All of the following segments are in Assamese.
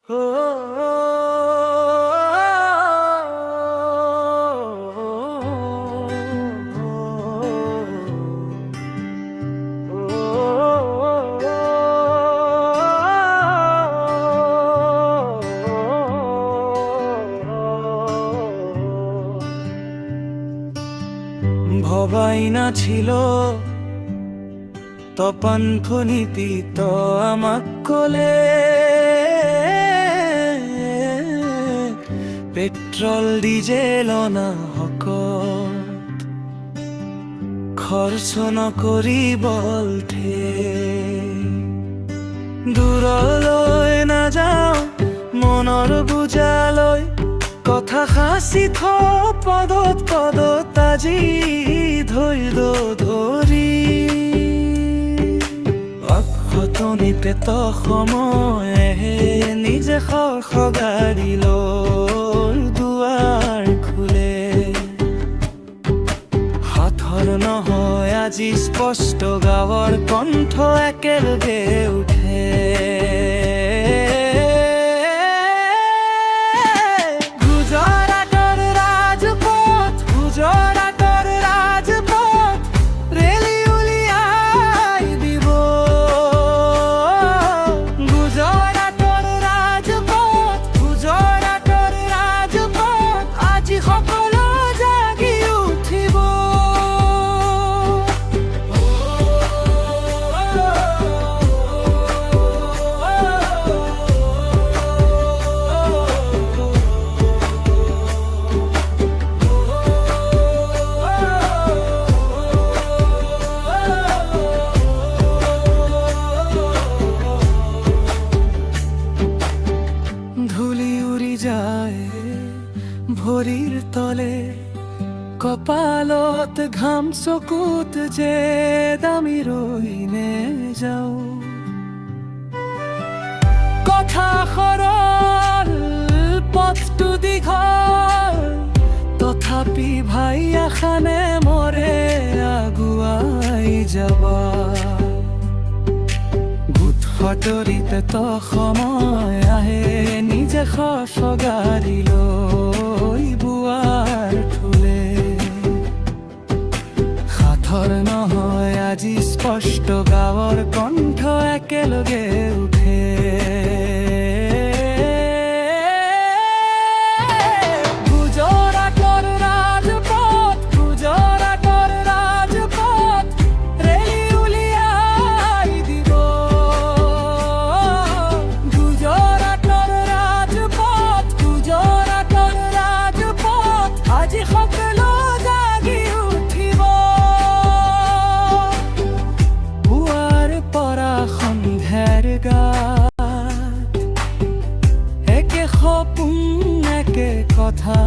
ভবাই না ছিল তপন খনিতি তো আমাক কলে পেট্ৰোল ডিজেল না হক খৰচ নকৰি বলথে দূৰলৈ নাযাওঁ মনৰ বুজালৈ কথা সাঁচি থ পদত পদত আজি ধৈৰ্য ধৰি অক্ষতনিতে ত সময়ে নিজে সগাৰি লৈ দুৱাৰ খোলে সাথৰ নহয় আজি স্পষ্ট গাঁৱৰ কণ্ঠ একেলগে উঠে ভৰিৰ তলে কপালত ঘাম চকুত যে দামি ৰৈ নেযাওঁ কথা সৰল পথটো দীঘল তথাপি ভাই আশানে মৰে আগুৱাই যাবা সতৰিতে ত সময় আহে নিজে সগাৰি লৈ বুৱাৰ ঠোলে সাথৰ নহয় আজি স্পষ্ট গাঁৱৰ কণ্ঠ একেলগে উঠে একে সপোন একে কথা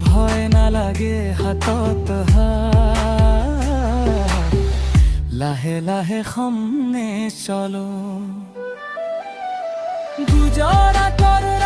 ভয় নালাগে হাতত লাহে লাহে সামনে চলো গুজৰাটৰ